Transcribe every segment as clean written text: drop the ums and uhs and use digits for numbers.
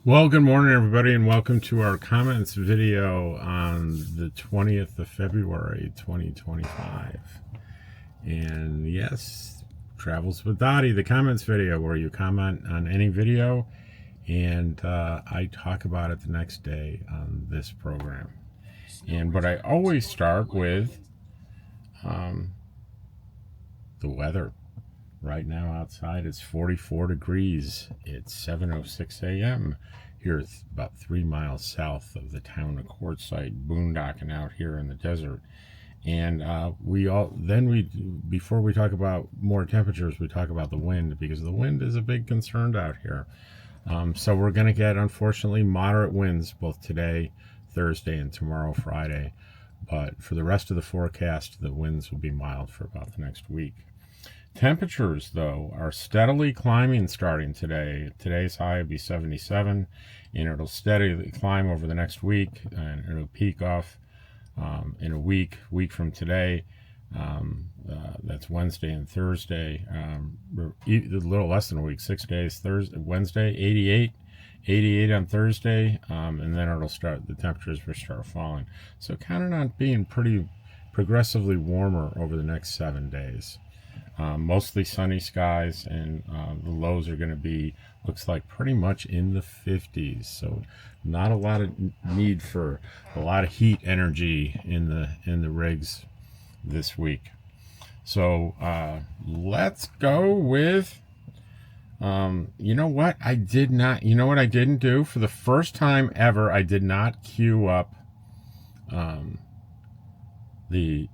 Well, good morning, everybody, and welcome to our comments video on the 20th of February, 2025. And yes, Travels with Dottie, the comments video, where you comment on any video, and I talk about it the next day on this program. But I always start with the weather. Right now outside it's 44 degrees. It's 7:06 a.m. Here it's about 3 miles south of the town of Quartzsite, boondocking out here in the desert. And before we talk about more temperatures, we talk about the wind, because the wind is a big concern out here. So we're going to get, unfortunately, moderate winds both today, Thursday, and tomorrow, Friday. But for the rest of the forecast, the winds will be mild for about the next week. Temperatures, though, are steadily climbing starting today. Today's high will be 77, and it'll steadily climb over the next week, and it'll peak off in a week from today. That's Wednesday and Thursday. A little less than a week, 6 days. Wednesday, 88 on Thursday, and then the temperatures will start falling. So counting on being pretty progressively warmer over the next 7 days. Mostly sunny skies, and the lows are going to be, looks like, pretty much in the 50s. So not a lot of need for a lot of heat energy in the rigs this week. So let's go with you know what I didn't do for the first time ever. I did not queue up the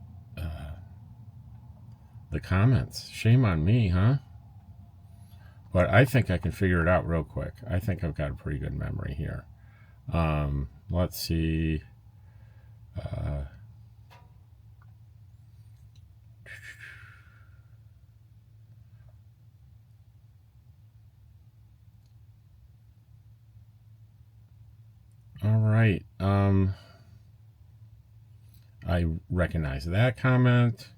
comments. Shame on me, huh? But I think I can figure it out real quick. I think I've got a pretty good memory here. Let's see. All right. I recognize that comment.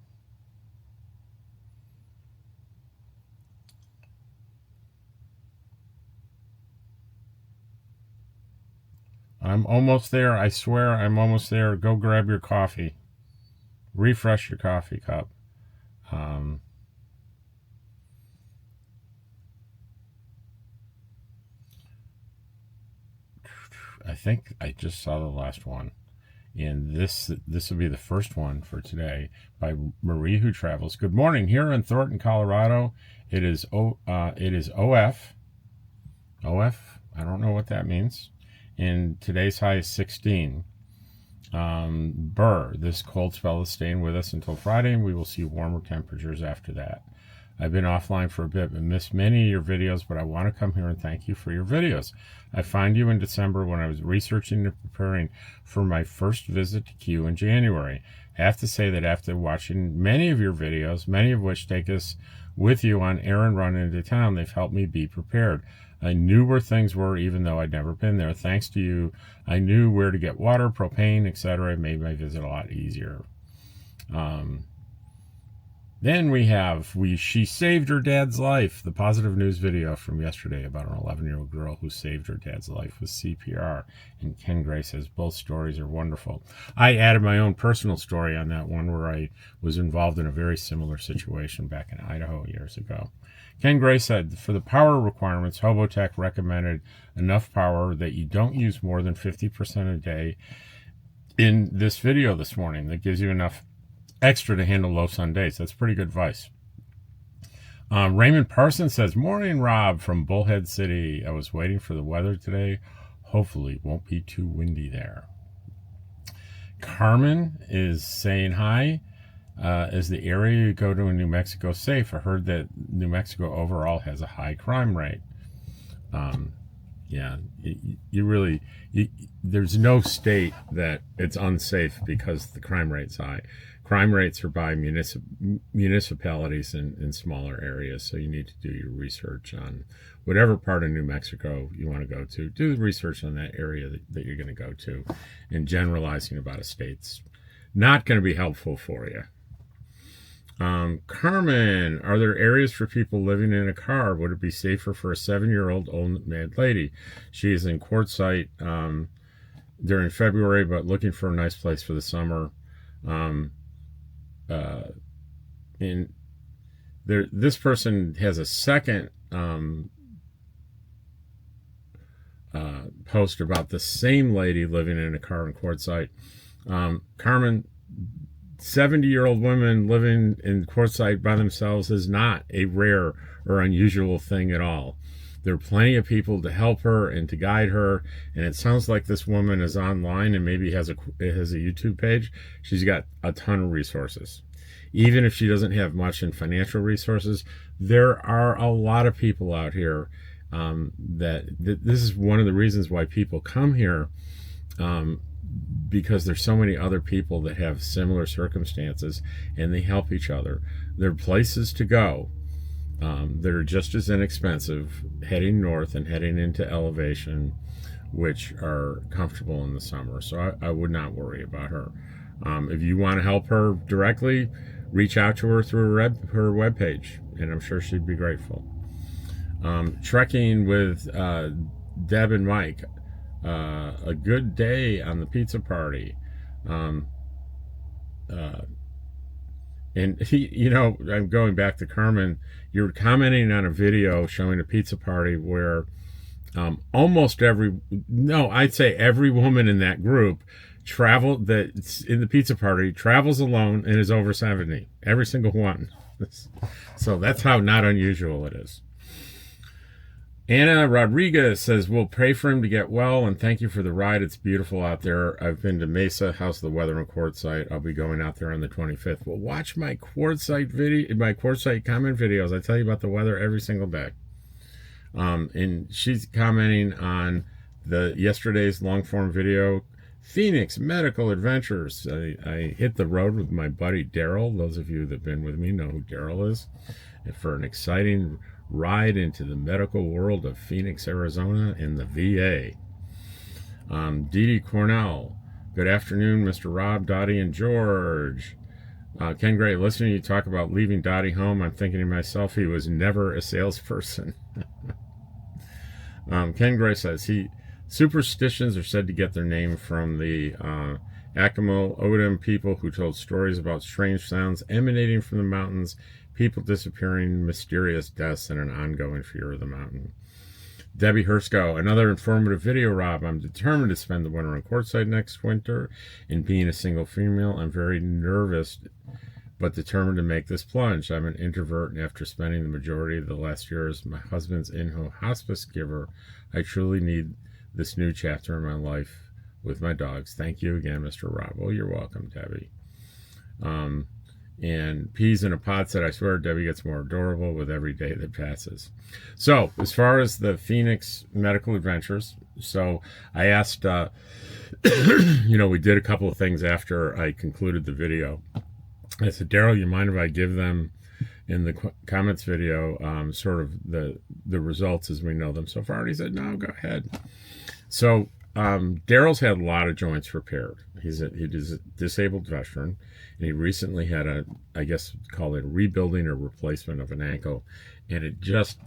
I'm almost there. I swear I'm almost there. Go grab your coffee. Refresh your coffee cup. I think I just saw the last one. And this will be the first one for today, by Marie Who Travels. Good morning. Here in Thornton, Colorado, it is OF. OF? I don't know what that means. And today's high is 16. This cold spell is staying with us until Friday, and we will see warmer temperatures after that. I've been offline for a bit and missed many of your videos, but I want to come here and thank you for your videos. I found you in December when I was researching and preparing for my first visit to Q in January. I have to say that after watching many of your videos, many of which take us with you on errand run into town, they've helped me be prepared. I knew where things were, even though I'd never been there. Thanks to you, I knew where to get water, propane, etc. It made my visit a lot easier. Then we have She Saved Her Dad's Life, the positive news video from yesterday about an 11-year-old girl who saved her dad's life with CPR. And Ken Gray says both stories are wonderful. I added my own personal story on that one, where I was involved in a very similar situation back in Idaho years ago. Ken Gray said, for the power requirements, Hobotech recommended enough power that you don't use more than 50% a day in this video this morning. That gives you enough extra to handle low sun days. That's pretty good advice. Raymond Parsons says, morning, Rob, from Bullhead City. I was waiting for the weather today. Hopefully it won't be too windy there. Carmen is saying hi. Is the area you go to in New Mexico safe? I heard that New Mexico overall has a high crime rate. Yeah, there's no state that it's unsafe because the crime rate's high. Crime rates are by municipalities in smaller areas, so you need to do your research on whatever part of New Mexico you want to go to. Do the research on that area that you're going to go to, and generalizing about a state's not going to be helpful for you. Carmen, are there areas for people living in a car? Would it be safer for a 7-year-old old mad lady? She is in Quartzsite during February, but looking for a nice place for the summer. Um, and this person has a second post about the same lady living in a car in Quartzsite. Carmen, 70-year-old women living in Quartzsite by themselves is not a rare or unusual thing at all. There are plenty of people to help her and to guide her, and it sounds like this woman is online and maybe has a YouTube page. She's got a ton of resources. Even if she doesn't have much in financial resources, there are a lot of people out here this is one of the reasons why people come here, because there's so many other people that have similar circumstances and they help each other. There are places to go that are just as inexpensive heading north and heading into elevation, which are comfortable in the summer. So I would not worry about her. If you want to help her directly, reach out to her through her webpage, and I'm sure she'd be grateful. Trekking with Deb and Mike. A good day on the pizza party. And I'm going back to Carmen. You're commenting on a video showing a pizza party where I'd say every woman in that group that's in the pizza party travels alone and is over 70. Every single one. So that's how not unusual it is. Anna Rodriguez says, we'll pray for him to get well and thank you for the ride. It's beautiful out there. I've been to Mesa, House of the Weather and Quartzsite. I'll be going out there on the 25th. Well, watch my Quartzsite comment videos. I tell you about the weather every single day. And she's commenting on yesterday's long form video, Phoenix Medical Adventures. I hit the road with my buddy Daryl. Those of you that have been with me know who Daryl is. And for an exciting ride into the medical world of Phoenix, Arizona in the VA. Dee Dee Cornell. Good afternoon, Mr. Rob, Dottie, and George. Ken Gray, listening to you talk about leaving Dottie home, I'm thinking to myself, he was never a salesperson. Ken Gray says, superstitions are said to get their name from the Akimel Odom people who told stories about strange sounds emanating from the mountains, people disappearing, mysterious deaths, and an ongoing fear of the mountain. Debbie Hersko, another informative video, Rob. I'm determined to spend the winter on Quartzsite next winter. And being a single female, I'm very nervous, but determined to make this plunge. I'm an introvert, and after spending the majority of the last year as my husband's in-home hospice giver, I truly need this new chapter in my life with my dogs. Thank you again, Mr. Rob. Well, you're welcome, Debbie. And Peas in a Pod said, I swear Debbie gets more adorable with every day that passes. So as far as the Phoenix Medical Adventures, so I asked, we did a couple of things after I concluded the video. I said, Daryl, you mind if I give them in the comments video sort of the results as we know them so far? And he said, no, go ahead. So Daryl's had a lot of joints repaired. He's a disabled veteran, and he recently had call it a rebuilding or replacement of an ankle, and it just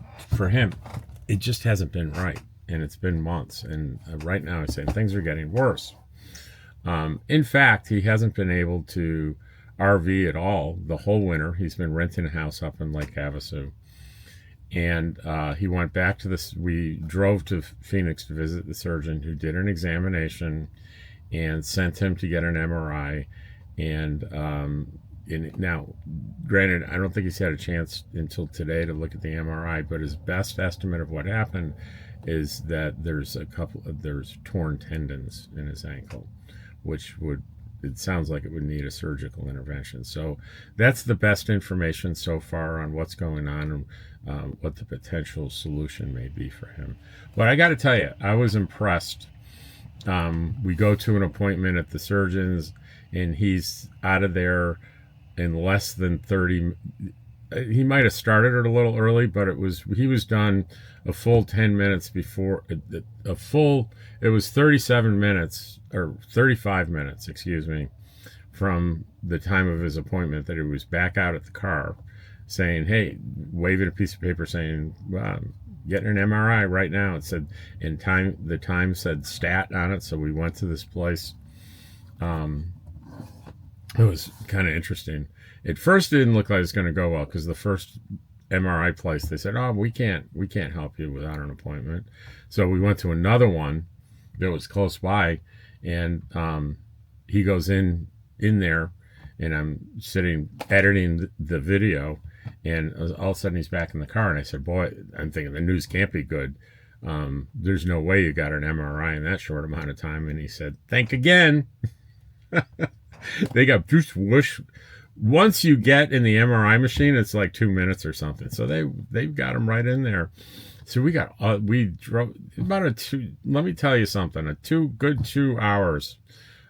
hasn't been right, and it's been months, and right now he's saying things are getting worse. In fact, he hasn't been able to RV at all the whole winter. He's been renting a house up in Lake Havasu. And he went back to this. We drove to Phoenix to visit the surgeon who did an examination and sent him to get an MRI. And now, granted, I don't think he's had a chance until today to look at the MRI, but his best estimate of what happened is that there's torn tendons in his ankle, which it sounds like it would need a surgical intervention. So that's the best information so far on what's going on and what the potential solution may be for him. But I got to tell you, I was impressed. We go to an appointment at the surgeon's, and he's out of there in less than 30. He might have started it a little early, but he was done a full 10 minutes before it was 37 minutes or 35 minutes, excuse me, from the time of his appointment that he was back out at the car saying, hey, waving a piece of paper saying, well, getting an MRI right now. It said, the time said stat on it. So we went to this place. It was kind of interesting. At first, it didn't look like it was going to go well because the first MRI place, they said, oh, we can't help you without an appointment. So we went to another one that was close by, and he goes in there, and I'm sitting editing the video, and all of a sudden he's back in the car, and I said, boy, I'm thinking the news can't be good. There's no way you got an MRI in that short amount of time. And he said, think again. They got just whoosh. Once you get in the MRI machine, it's like 2 minutes or something. So they've got him right in there. So we drove about let me tell you something, good 2 hours,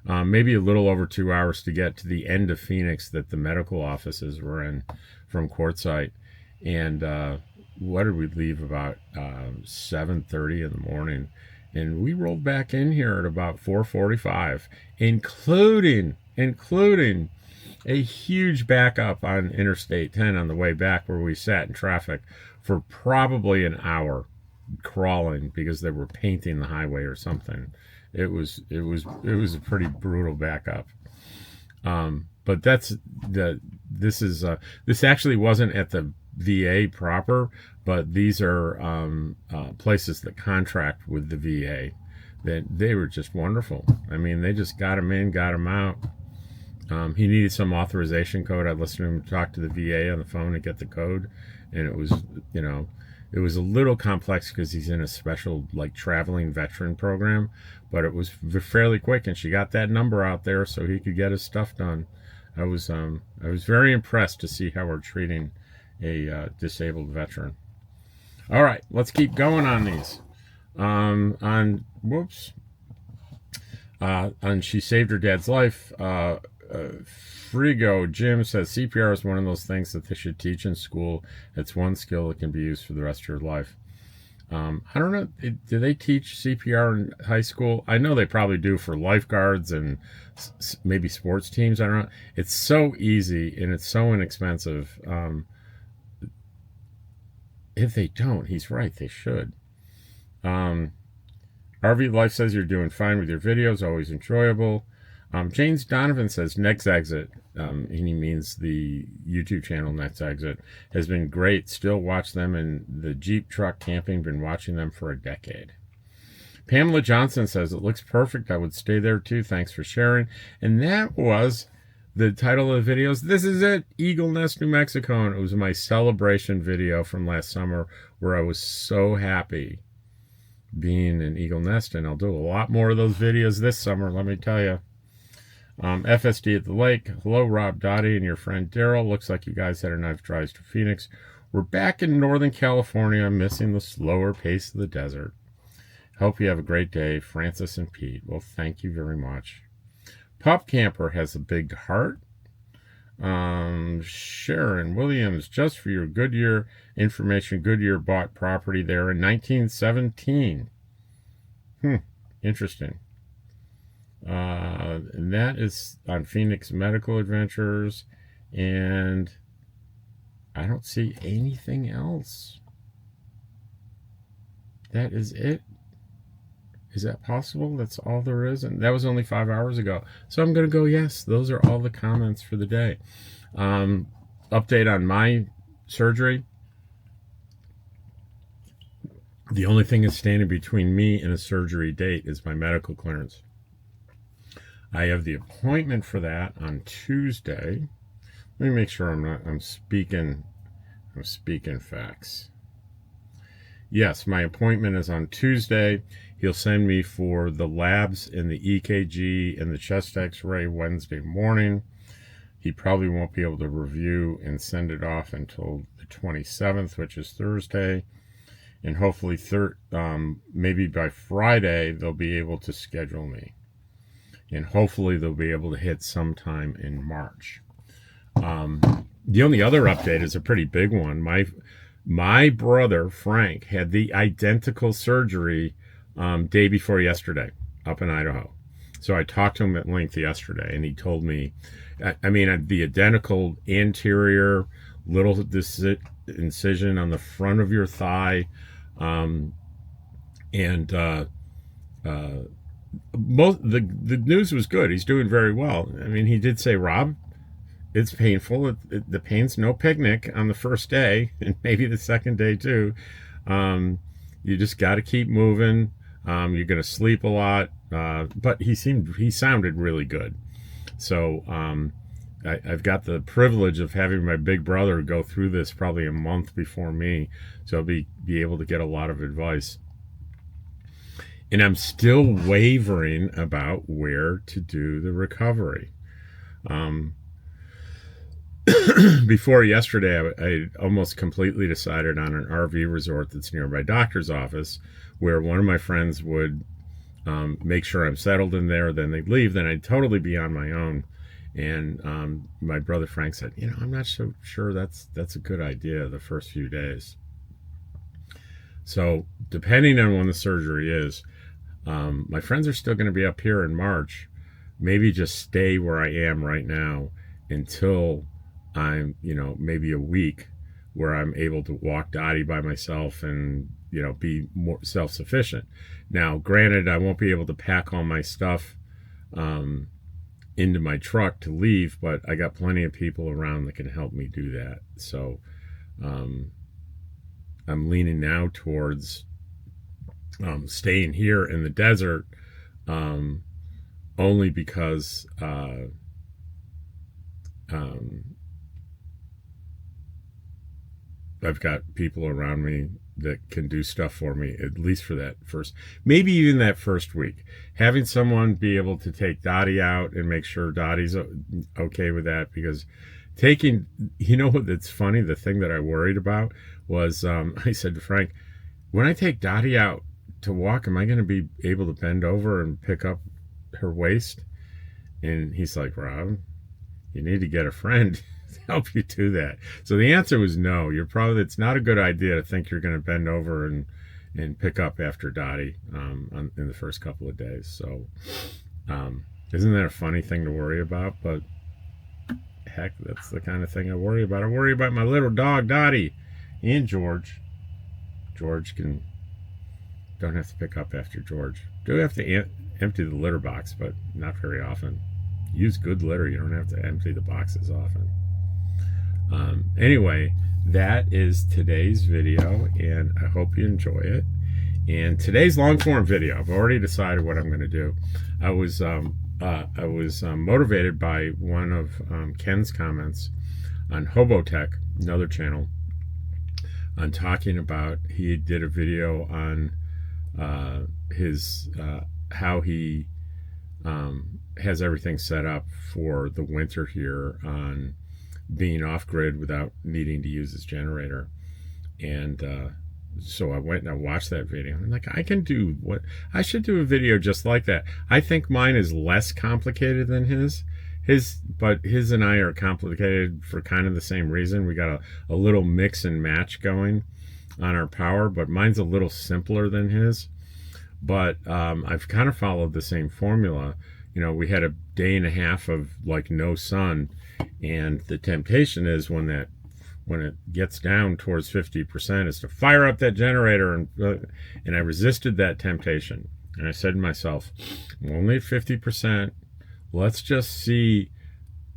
maybe a little over 2 hours to get to the end of Phoenix that the medical offices were in from Quartzsite. And what did we leave? About 7:30 in the morning. And we rolled back in here at about 4:45, including a huge backup on Interstate 10 on the way back, where we sat in traffic for probably an hour crawling because they were painting the highway or something. It was a pretty brutal backup. But this actually wasn't at the VA proper, but these are places that contract with the VA. That they were just wonderful. I mean, they just got him in, got him out. He needed some authorization code. I listened to him talk to the VA on the phone and get the code, and it was a little complex because he's in a special like traveling veteran program, but it was fairly quick, and she got that number out there so he could get his stuff done. I was very impressed to see how we're treating a disabled veteran. All right, let's keep going on these. On She Saved Her Dad's Life. Frigo Jim says CPR is one of those things that they should teach in school. It's one skill that can be used for the rest of your life. I don't know. Do they teach CPR in high school? I know they probably do for lifeguards and maybe sports teams. I don't know. It's so easy and it's so inexpensive. If they don't, he's right. They should. RV Life says you're doing fine with your videos. Always enjoyable. James Donovan says Next Exit, and he means the YouTube channel Next Exit, has been great. Still watch them in the Jeep truck camping. Been watching them for a decade. Pamela Johnson says it looks perfect. I would stay there too. Thanks for sharing. And that was the title of the videos. This is it, Eagle Nest, New Mexico. And it was my celebration video from last summer where I was so happy being in Eagle Nest. And I'll do a lot more of those videos this summer, let me tell you. FSD at the lake. Hello, Rob Dottie and your friend Daryl. Looks like you guys had a nice drive to Phoenix. We're back in Northern California, missing the slower pace of the desert. Hope you have a great day, Francis and Pete. Well, thank you very much. Pup Camper has a big heart. Sharon Williams, just for your Goodyear information, Goodyear bought property there in 1917. Interesting. And that is on Phoenix Medical Adventures, and I don't see anything else. That is it. Is that possible? That's all there is? And that was only 5 hours ago. So I'm going to go, yes, those are all the comments for the day. Update on my surgery. The only thing that's standing between me and a surgery date is my medical clearance. I have the appointment for that on Tuesday. Let me make sure I'm speaking facts. Yes, my appointment is on Tuesday. He'll send me for the labs and the EKG and the chest x-ray Wednesday morning. He probably won't be able to review and send it off until the 27th, which is Thursday. And hopefully maybe by Friday, they'll be able to schedule me. And hopefully they'll be able to hit sometime in March. The only other update is a pretty big one. My brother, Frank, had the identical surgery day before yesterday up in Idaho. So I talked to him at length yesterday, and he told me, I mean, the identical anterior little incision on the front of your thigh, and most the news was good. He's doing very well. I mean, he did say, Rob, it's painful. The pain's no picnic on the first day, and maybe the second day too. You just got to keep moving. You're going to sleep a lot. But he sounded really good. So I've got the privilege of having my big brother go through this probably a month before me, so I'll be able to get a lot of advice. And I'm still wavering about where to do the recovery. Before yesterday, I almost completely decided on an RV resort that's near my doctor's office, where one of my friends would make sure I'm settled in there, then they'd leave, then I'd totally be on my own. And my brother Frank said, I'm not so sure that's a good idea the first few days. So depending on when the surgery is, my friends are still going to be up here in March. Maybe just stay where I am right now until I'm, maybe a week where I'm able to walk Dottie by myself and, be more self-sufficient. Now, granted, I won't be able to pack all my stuff into my truck to leave, but I got plenty of people around that can help me do that. So I'm leaning now towards staying here in the desert, only because I've got people around me that can do stuff for me, at least for that first, maybe even that first week. Having someone be able to take Dottie out and make sure Dottie's okay with that, because taking, it's funny, the thing that I worried about was, I said to Frank, when I take Dottie out to walk, am I going to be able to bend over and pick up her waist? And he's like, Rob, you need to get a friend to help you do that. So the answer was no. It's not a good idea to think you're going to bend over and pick up after Dottie in the first couple of days. So isn't that a funny thing to worry about? But heck, that's the kind of thing I worry about. I worry about my little dog Dottie and George. George don't have to pick up after George. Do have to empty the litter box, but not very often. Use good litter. You don't have to empty the boxes often. Anyway, that is today's video, and I hope you enjoy it. And today's long form video, I've already decided what I'm going to do. I was motivated by one of Ken's comments on Hobotech, another channel, on talking about, he did a video on his how he has everything set up for the winter here on being off-grid without needing to use his generator. And so I went and I watched that video. I'm like, I should do a video just like that. I think mine is less complicated than his. But his and I are complicated for kind of the same reason. We got a little mix and match going on our power, but mine's a little simpler than his. But I've kind of followed the same formula. We had a day and a half of like no sun, and the temptation is when it gets down towards 50% is to fire up that generator, and I resisted that temptation. And I said to myself, I'm only at 50%. Let's just see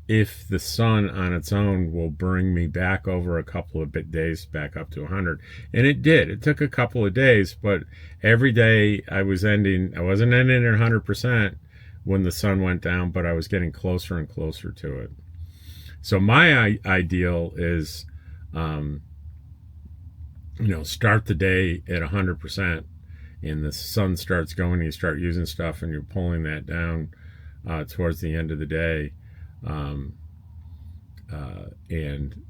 if the sun on its own will bring me back over a couple of days back up to 100. And it did. It took a couple of days, but every day I wasn't ending at 100% when the sun went down, but I was getting closer and closer to it. So my ideal is, start the day at 100%, and the sun starts going, and you start using stuff, and you're pulling that down towards the end of the day. And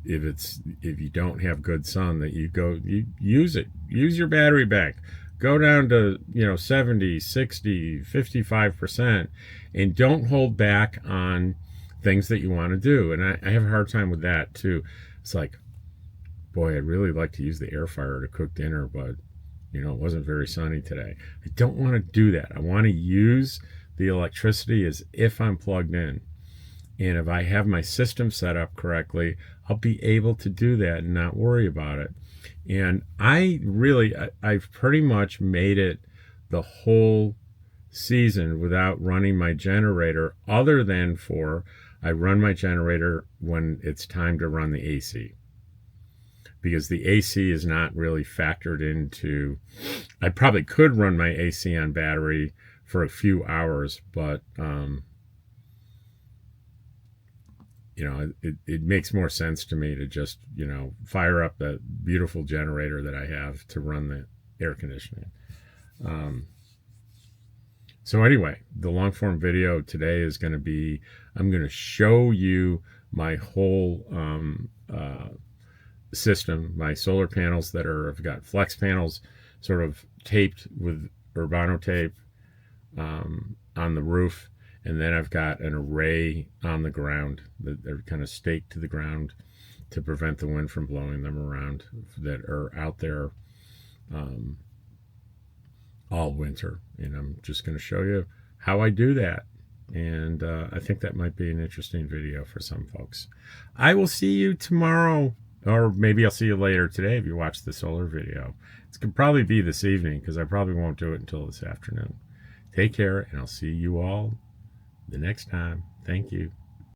if you don't have good sun, that you use your battery bank, go down to 70, 60, 55%, and don't hold back on things that you want to do. And I have a hard time with that too. It's like, boy, I'd really like to use the air fryer to cook dinner, but it wasn't very sunny today. I don't want to do that. I want to use the electricity is if I'm plugged in. And if I have my system set up correctly, I'll be able to do that and not worry about it. And I've pretty much made it the whole season without running my generator, other than I run my generator when it's time to run the AC. Because the AC is not really factored into, I probably could run my AC on battery for a few hours, but it makes more sense to me to just, fire up the beautiful generator that I have to run the air conditioning. So anyway, the long form video today is going to be, I'm going to show you my whole system, my solar panels I've got flex panels sort of taped with Urbano tape on the roof. And then I've got an array on the ground that are kind of staked to the ground to prevent the wind from blowing them around, that are out there all winter. And I'm just going to show you how I do that. And I think that might be an interesting video for some folks. I will see you tomorrow, or maybe I'll see you later today if you watch the solar video. It could probably be this evening, because I probably won't do it until this afternoon. Take care, and I'll see you all the next time. Thank you.